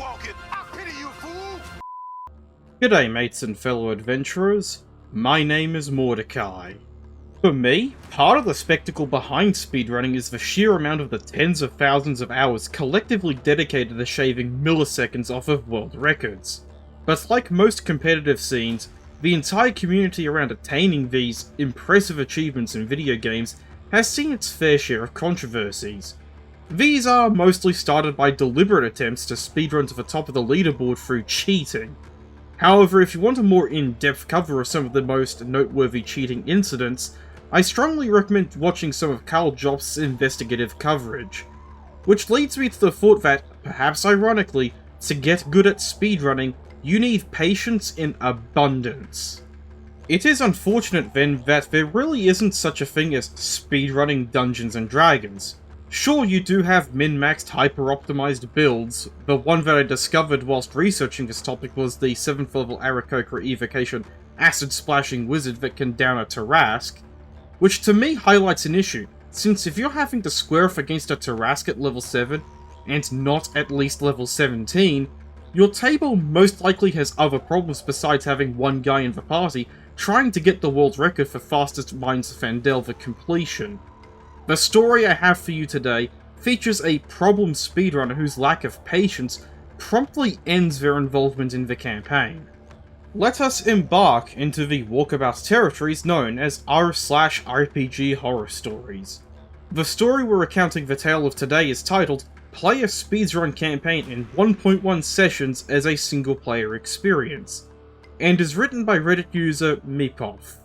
walking. I pity you, fool! G'day mates and fellow adventurers, my name is Mordecai. For me, part of the spectacle behind speedrunning is the sheer amount of the tens of thousands of hours collectively dedicated to shaving milliseconds off of world records. But like most competitive scenes, the entire community around attaining these impressive achievements in video games has seen its fair share of controversies. These are mostly started by deliberate attempts to speedrun to the top of the leaderboard through cheating. However, if you want a more in-depth cover of some of the most noteworthy cheating incidents, I strongly recommend watching some of Carl Jobst's investigative coverage. Which leads me to the thought that, perhaps ironically, to get good at speedrunning, you need patience in abundance. It is unfortunate then that there really isn't such a thing as speedrunning Dungeons & Dragons. Sure, you do have min-maxed hyper-optimized builds. The one that I discovered whilst researching this topic was the 7th level Aarakocra Evocation acid-splashing wizard that can down a Tarrasque, which to me highlights an issue, since if you're having to square off against a Tarrasque at level 7, and not at least level 17, your table most likely has other problems besides having one guy in the party trying to get the world record for fastest Mines of Phandelver completion. The story I have for you today features a problem speedrunner whose lack of patience promptly ends their involvement in the campaign. Let us embark into the walkabout territories known as r/RPGHorrorStories. The story we're recounting the tale of today is titled Play a Speedrun Campaign in 1.1 Sessions as a Single Player Experience, and is written by Reddit user Meepov.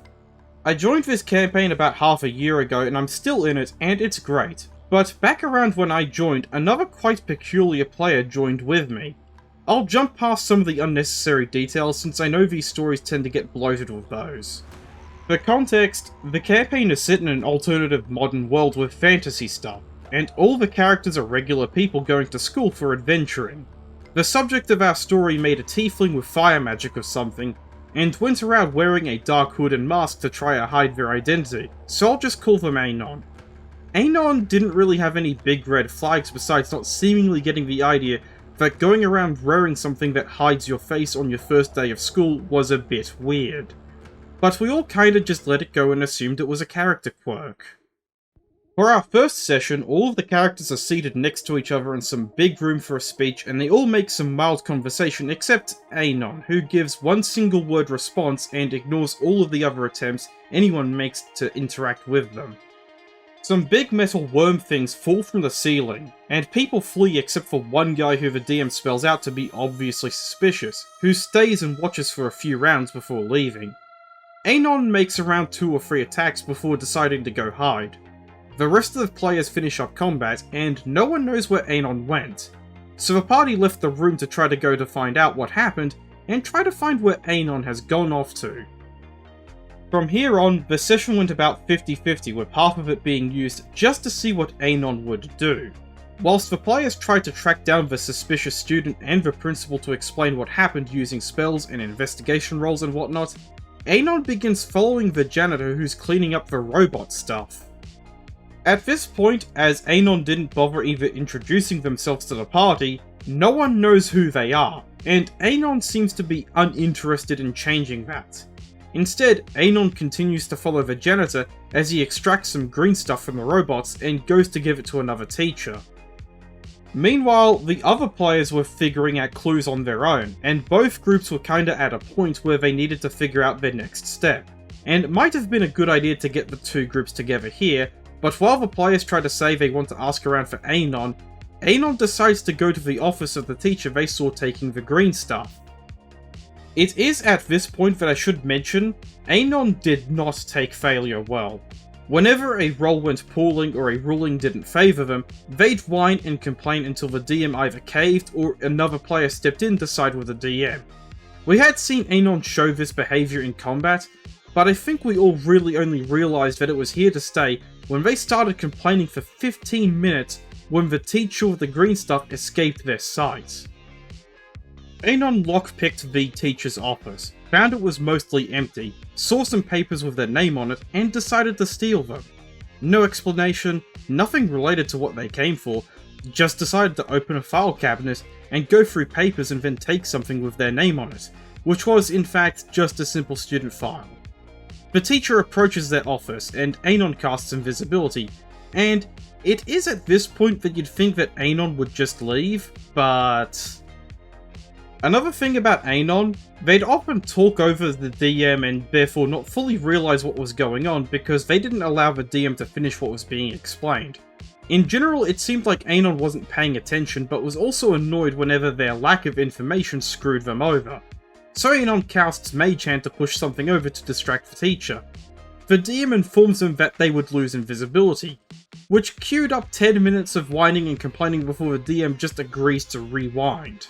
I joined this campaign about half a year ago and I'm still in it, and it's great. But back around when I joined, another quite peculiar player joined with me. I'll jump past some of the unnecessary details since I know these stories tend to get bloated with those. For context, the campaign is set in an alternative modern world with fantasy stuff, and all the characters are regular people going to school for adventuring. The subject of our story made a tiefling with fire magic or something, and went around wearing a dark hood and mask to try to hide their identity, so I'll just call them Anon. Anon didn't really have any big red flags besides not seemingly getting the idea that going around wearing something that hides your face on your first day of school was a bit weird. But we all kinda just let it go and assumed it was a character quirk. For our first session, all of the characters are seated next to each other in some big room for a speech, and they all make some mild conversation except Anon, who gives one single word response and ignores all of the other attempts anyone makes to interact with them. Some big metal worm things fall from the ceiling, and people flee except for one guy who the DM spells out to be obviously suspicious, who stays and watches for a few rounds before leaving. Anon makes around 2 or 3 attacks before deciding to go hide. The rest of the players finish up combat, and no one knows where Anon went. So the party left the room to try to go to find out what happened, and try to find where Anon has gone off to. From here on, the session went about 50-50, with half of it being used just to see what Anon would do. Whilst the players tried to track down the suspicious student and the principal to explain what happened using spells and investigation rolls and whatnot, Anon begins following the janitor who's cleaning up the robot stuff. At this point, as Anon didn't bother either introducing themselves to the party, no one knows who they are, and Anon seems to be uninterested in changing that. Instead, Anon continues to follow the janitor as he extracts some green stuff from the robots and goes to give it to another teacher. Meanwhile, the other players were figuring out clues on their own, and both groups were kinda at a point where they needed to figure out their next step. And it might have been a good idea to get the two groups together here, but while the players try to say they want to ask around for Anon, Anon decides to go to the office of the teacher they saw taking the green stuff. It is at this point that I should mention, Anon did not take failure well. Whenever a roll went poorly or a ruling didn't favour them, they'd whine and complain until the DM either caved or another player stepped in to side with the DM. We had seen Anon show this behaviour in combat, but I think we all really only realised that it was here to stay when they started complaining for 15 minutes when the teacher with the green stuff escaped their sight. Anon lockpicked the teacher's office, found it was mostly empty, saw some papers with their name on it, and decided to steal them. No explanation, nothing related to what they came for, just decided to open a file cabinet and go through papers and then take something with their name on it, which was in fact just a simple student file. The teacher approaches their office and Anon casts invisibility, and it is at this point that you'd think that Anon would just leave, but... Another thing about Anon, they'd often talk over the DM and therefore not fully realise what was going on because they didn't allow the DM to finish what was being explained. In general, it seemed like Anon wasn't paying attention but was also annoyed whenever their lack of information screwed them over. So Anon casts Mage Hand to push something over to distract the teacher. The DM informs them that they would lose invisibility, which queued up 10 minutes of whining and complaining before the DM just agrees to rewind.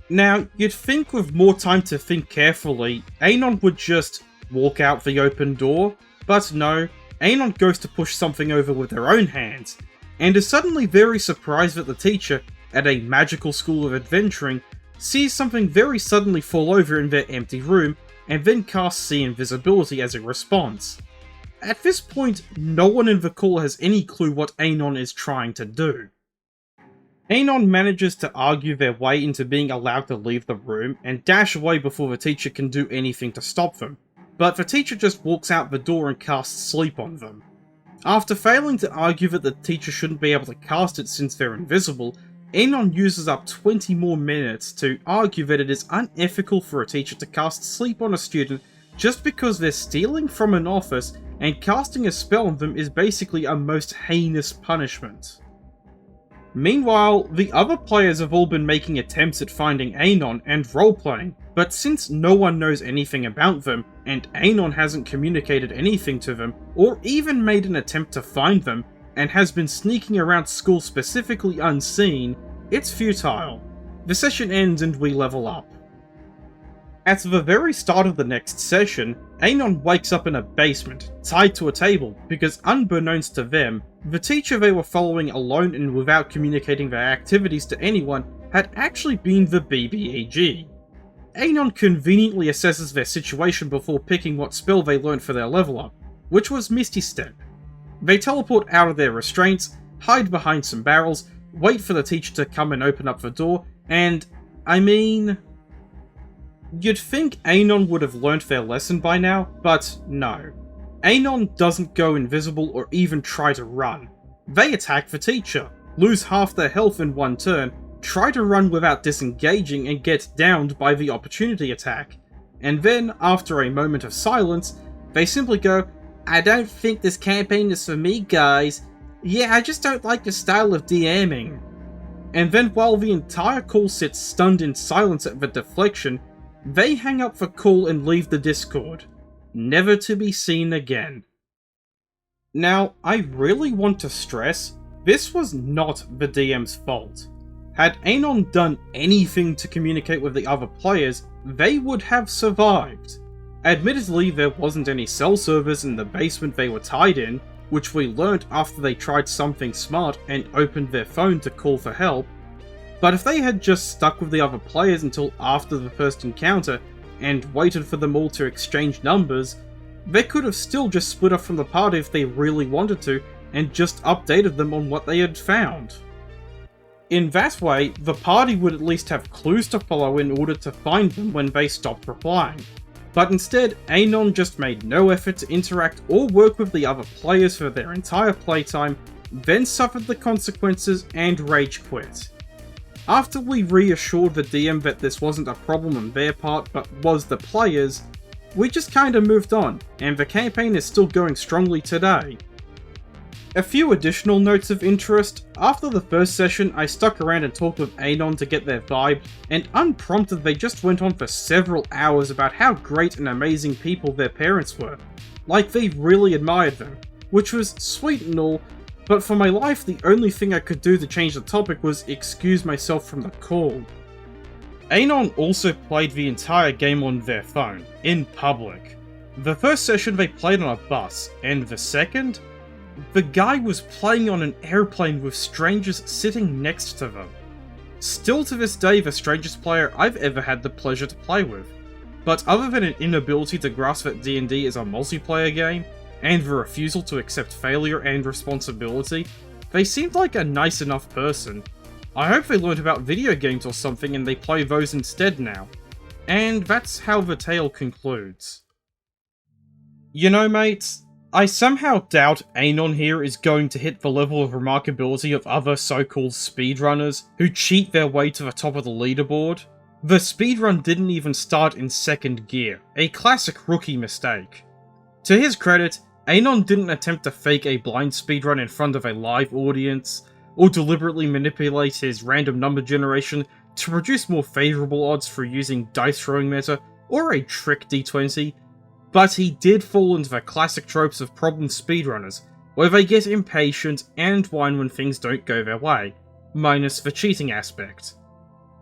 Now, you'd think with more time to think carefully, Anon would just walk out the open door, but no, Anon goes to push something over with her own hands, and is suddenly very surprised that the teacher, at a magical school of adventuring, sees something very suddenly fall over in their empty room, and then casts See Invisibility as a response. At this point, no one in the call has any clue what Anon is trying to do. Anon manages to argue their way into being allowed to leave the room and dash away before the teacher can do anything to stop them, but the teacher just walks out the door and casts Sleep on them. After failing to argue that the teacher shouldn't be able to cast it since they're invisible, Anon uses up 20 more minutes to argue that it is unethical for a teacher to cast Sleep on a student just because they're stealing from an office, and casting a spell on them is basically a most heinous punishment. Meanwhile, the other players have all been making attempts at finding Anon and role-playing, but since no one knows anything about them, and Anon hasn't communicated anything to them, or even made an attempt to find them, and has been sneaking around school specifically unseen, it's futile. The session ends and we level up. At the very start of the next session, Anon wakes up in a basement, tied to a table, because unbeknownst to them, the teacher they were following alone and without communicating their activities to anyone had actually been the BBEG. Anon conveniently assesses their situation before picking what spell they learned for their level up, which was Misty Step. They teleport out of their restraints, hide behind some barrels, wait for the teacher to come and open up the door, and, I mean... You'd think Anon would have learnt their lesson by now, but no. Anon doesn't go invisible or even try to run. They attack the teacher, lose half their health in one turn, try to run without disengaging and get downed by the opportunity attack. And then, after a moment of silence, they simply go, "I don't think this campaign is for me, guys. Yeah, I just don't like the style of DMing." And then while the entire call sits stunned in silence at the deflection, they hang up the call and leave the Discord, never to be seen again. Now, I really want to stress, this was not the DM's fault. Had Anon done anything to communicate with the other players, they would have survived. Admittedly, there wasn't any cell servers in the basement they were tied in, which we learnt after they tried something smart and opened their phone to call for help. But if they had just stuck with the other players until after the first encounter, and waited for them all to exchange numbers, they could have still just split off from the party if they really wanted to, and just updated them on what they had found. In that way, the party would at least have clues to follow in order to find them when they stopped replying. But instead, Anon just made no effort to interact or work with the other players for their entire playtime, then suffered the consequences and rage quit. After we reassured the DM that this wasn't a problem on their part but was the players, we just kinda moved on, and the campaign is still going strongly today. A few additional notes of interest. After the first session, I stuck around and talked with Anon to get their vibe, and unprompted they just went on for several hours about how great and amazing people their parents were. Like they really admired them, which was sweet and all, but for my life the only thing I could do to change the topic was excuse myself from the call. Anon also played the entire game on their phone, in public. The first session they played on a bus, and the second? The guy was playing on an airplane with strangers sitting next to them. Still to this day the strangest player I've ever had the pleasure to play with. But other than an inability to grasp that D&D is a multiplayer game, and the refusal to accept failure and responsibility, They seemed like a nice enough person. I hope they learned about video games or something and they play those instead now. And that's how the tale concludes. You know, mates, I somehow doubt Anon here is going to hit the level of remarkability of other so-called speedrunners who cheat their way to the top of the leaderboard. The speedrun didn't even start in second gear, a classic rookie mistake. To his credit, Anon didn't attempt to fake a blind speedrun in front of a live audience, or deliberately manipulate his random number generation to produce more favourable odds through using dice throwing meta, or a trick d20, but he did fall into the classic tropes of problem speedrunners, where they get impatient and whine when things don't go their way, minus the cheating aspect.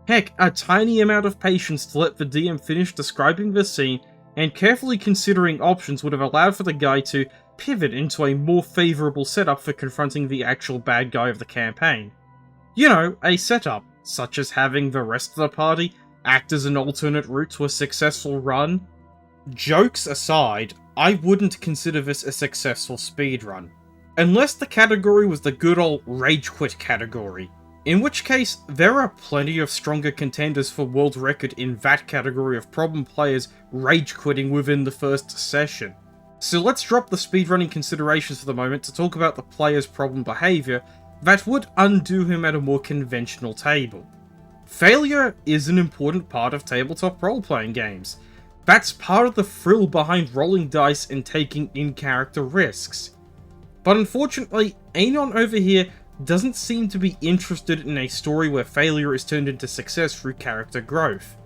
Heck, a tiny amount of patience to let the DM finish describing the scene and carefully considering options would have allowed for the guy to pivot into a more favourable setup for confronting the actual bad guy of the campaign. You know, a setup, such as having the rest of the party act as an alternate route to a successful run. Jokes aside, I wouldn't consider this a successful speedrun. Unless the category was the good old rage quit category, in which case there are plenty of stronger contenders for world record in that category of problem players rage quitting within the first session. So let's drop the speedrunning considerations for the moment to talk about the player's problem behaviour that would undo him at a more conventional table. Failure is an important part of tabletop role-playing games. That's part of the thrill behind rolling dice and taking in-character risks. But unfortunately, Anon over here doesn't seem to be interested in a story where failure is turned into success through character growth.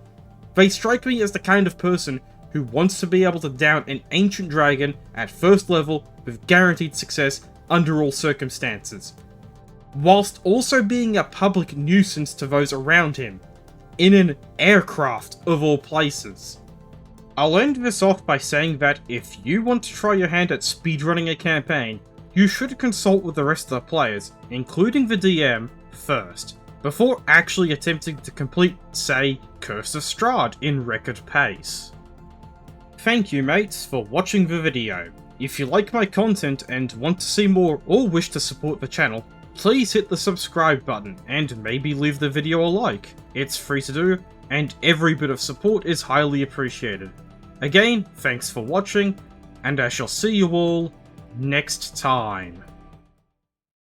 They strike me as the kind of person who wants to be able to down an ancient dragon at first level with guaranteed success under all circumstances, whilst also being a public nuisance to those around him, in an aircraft of all places. I'll end this off by saying that if you want to try your hand at speedrunning a campaign, you should consult with the rest of the players, including the DM, first, before actually attempting to complete, say, Curse of Strahd in record pace. Thank you mates for watching the video. If you like my content and want to see more or wish to support the channel, please hit the subscribe button and maybe leave the video a like. It's free to do, and every bit of support is highly appreciated. Again, thanks for watching, and I shall see you all next time.